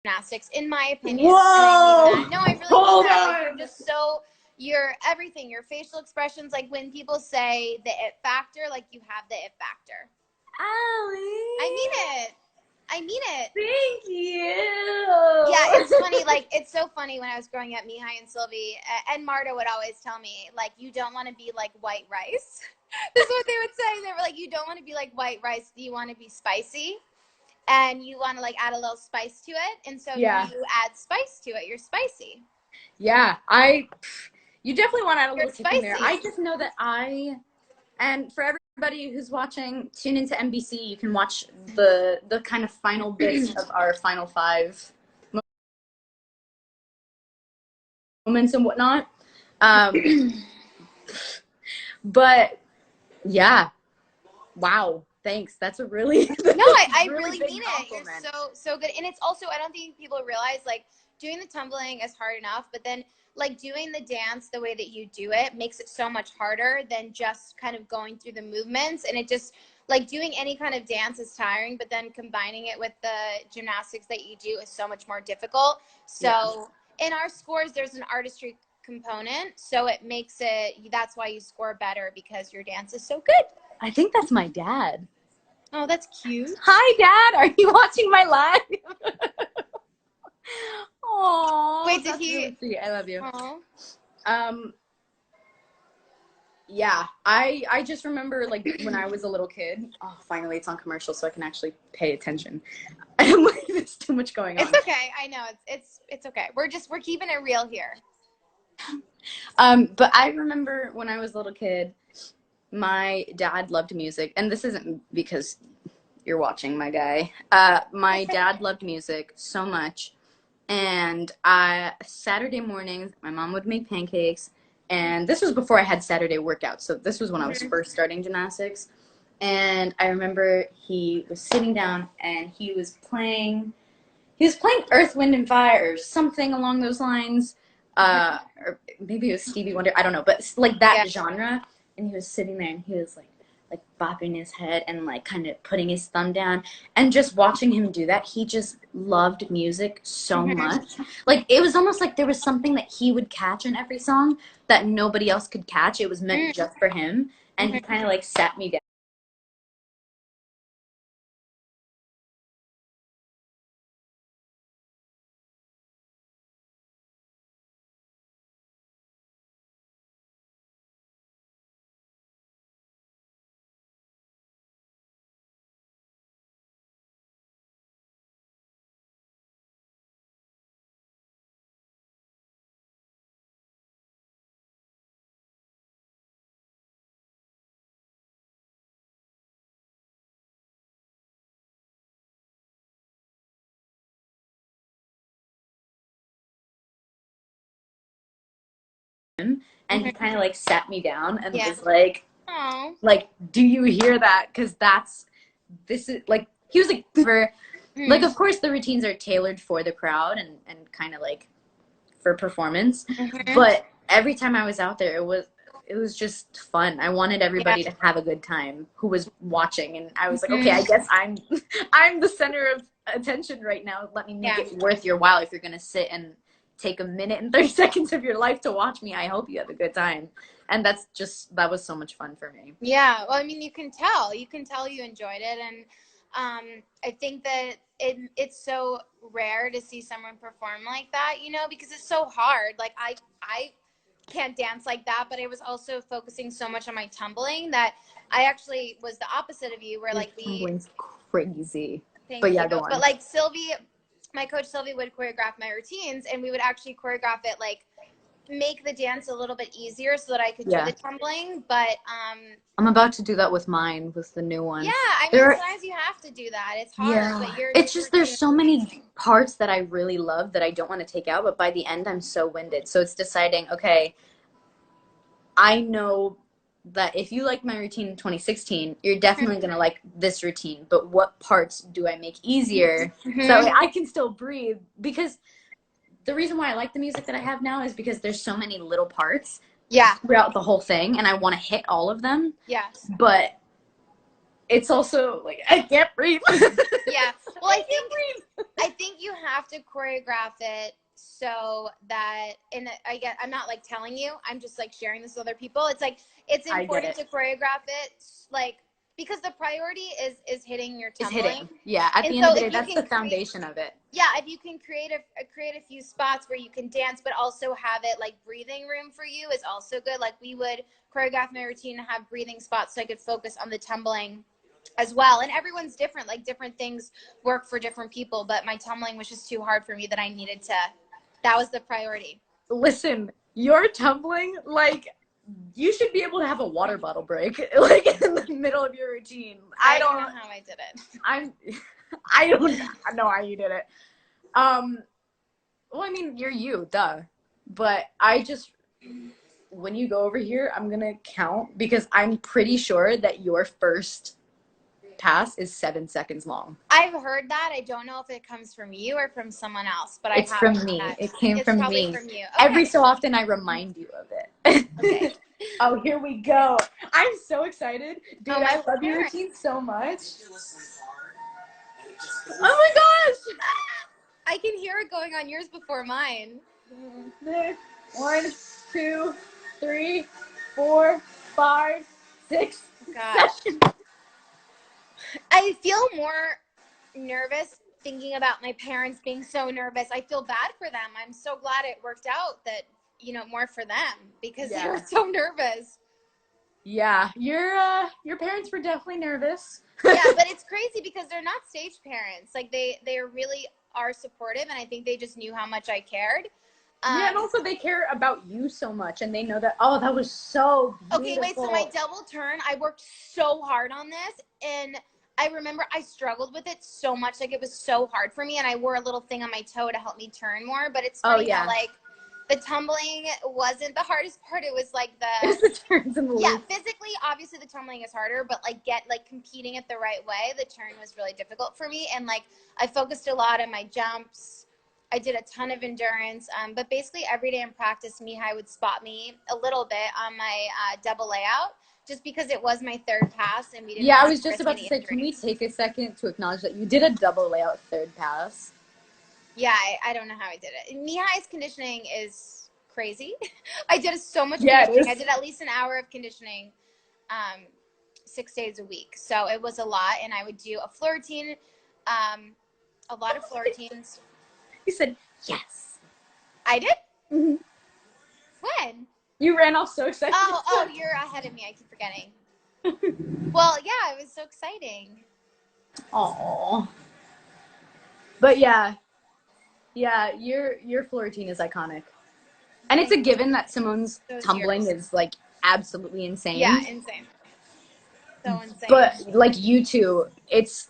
gymnastics, in my opinion. Whoa! And I mean that. No, I really Hold mean that. on. Like, you're just so, your everything, your facial expressions, like when people say the it factor, like you have the it factor. Allie. I mean it. I mean it. Thank you. Yeah, it's funny. Like, it's so funny when I was growing up, Mihai and Sylvie and Marta would always tell me, like, you don't want to be like white rice. This is what they would say. They were like, you don't want to be like white rice. You want to be spicy. And you want to, like, add a little spice to it. And so you add spice to it. You're spicy. Yeah, you definitely want to add a little kick in there. I just know that and for everybody who's watching, tune into NBC. You can watch the kind of final bits of our final 5 moments and whatnot. But yeah, wow, thanks. That's a really no, I really mean compliment. it. You're so good. And it's also, I don't think people realize, like, doing the tumbling is hard enough, but then, like, doing the dance the way that you do it makes it so much harder than just kind of going through the movements. And it just, like, doing any kind of dance is tiring, but then combining it with the gymnastics that you do is so much more difficult. So in our scores, there's an artistry component, so it makes it, that's why you score better, because your dance is so good. I think that's my dad. Oh, that's cute. Hi, Dad. Are you watching my live? Oh, wait, did he? Really sweet. I love you. Aww. Yeah, I just remember, like, when I was a little kid. Oh, finally, it's on commercial, so I can actually pay attention. I'm like, there's too much going on. It's okay. I know it's okay. We're keeping it real here. But I remember when I was a little kid, my dad loved music, and this isn't because you're watching, my guy. My dad loved music so much, and Saturday mornings, my mom would make pancakes, and this was before I had Saturday workouts, so this was when I was first starting gymnastics. And I remember he was sitting down, and he was playing Earth, Wind, and Fire, or something along those lines. Or maybe it was Stevie Wonder, I don't know, but like that genre. And he was sitting there, and he was like bopping his head and like kind of putting his thumb down, and just watching him do that, he just loved music so much. Like, it was almost like there was something that he would catch in every song that nobody else could catch. It was meant just for him, and he kind of like sat me down. And he kind of like sat me down and was like, "Oh, like, do you hear that? Because this is like, he was like, for like, of course the routines are tailored for the crowd and kind of like for performance, but every time I was out there, it was just fun. I wanted everybody to have a good time who was watching, and I was like, okay, I guess I'm the center of attention right now. Let me make it worth your while. If you're gonna sit and take a minute and 30 seconds of your life to watch me, I hope you have a good time. And that was so much fun for me. Yeah, well, I mean, you can tell you enjoyed it. And I think that it's so rare to see someone perform like that, you know, because it's so hard. Like, I can't dance like that, but I was also focusing so much on my tumbling that I actually was the opposite of you, where like Tumbling's crazy. But yeah, go on. But like Sylvie, my coach Sylvie, would choreograph my routines, and we would actually choreograph it, like make the dance a little bit easier so that I could do the tumbling. But I'm about to do that with mine, with the new one. Yeah, I mean, sometimes you have to do that. It's hard, but it's just, there's so many parts that I really love that I don't want to take out, but by the end I'm so winded. So it's deciding, okay, I know that if you like my routine in 2016, you're definitely going to like this routine, but what parts do I make easier so I can still breathe? Because the reason why I like the music that I have now is because there's so many little parts throughout the whole thing, and I want to hit all of them. Yes. But it's also like, I can't breathe. Yeah. Well, I think you have to choreograph it so that, and I'm not like telling you, I'm just like sharing this with other people. It's like, it's important to choreograph it, like, because the priority is hitting your tumbling. Is hitting. Yeah. At the end of the day, that's the foundation of it. Yeah. If you can create a few spots where you can dance, but also have it like breathing room for you is also good. Like we would choreograph my routine and have breathing spots so I could focus on the tumbling as well. And everyone's different, like different things work for different people, but my tumbling was just too hard for me that I needed to, that was the priority. Listen, your tumbling, like, you should be able to have a water bottle break, like, in the middle of your routine. I don't know how I did it. I don't know how you did it. Well, I mean, you're you, duh. But when you go over here, I'm gonna count, because I'm pretty sure that your first pass is 7 seconds long. I've heard that. I don't know if it comes from you or from someone else, but it's from me. It came from me. It's from you. Okay. Every so often I remind you of it. Okay. Oh, here we go. I'm so excited. Dude, I love your routine so much. Oh my gosh! I can hear it going on yours before mine. 1, 2, 3, 4, 5, 6. Gosh. I feel more nervous thinking about my parents being so nervous. I feel bad for them. I'm so glad it worked out that, more for them, because they were so nervous. Yeah, your parents were definitely nervous. Yeah, but it's crazy because they're not stage parents. Like they really are supportive, and I think they just knew how much I cared. Yeah, and also they care about you so much, and they know that, oh, that was so beautiful. Okay, wait, so my double turn, I worked so hard on this, and I remember I struggled with it so much. Like, it was so hard for me, and I wore a little thing on my toe to help me turn more, but it's funny that, like, the tumbling wasn't the hardest part. It was, like, the turns and the leaps. Yeah, physically, obviously, the tumbling is harder, but, like, competing it the right way, the turn was really difficult for me, and, like, I focused a lot on my jumps. I did a ton of endurance, but basically every day in practice, Mihai would spot me a little bit on my double layout, just because it was my third pass, and we didn't. Yeah, I was just about to say, can we take a second to acknowledge that you did a double layout third pass? Yeah, I don't know how I did it. Mihai's conditioning is crazy. I did so much conditioning. I did at least an hour of conditioning 6 days a week, so it was a lot, and I would do a floor routine, a lot of floor routines. You said yes. I did? Mm-hmm. When? You ran off so excited. Oh, you're ahead of me. I keep forgetting. Well, yeah, it was so exciting. Aww. But yeah, your floor routine is iconic. And it's a given that Simone's tumbling is, like, absolutely insane. Yeah, insane. So insane. But, like, you two, it's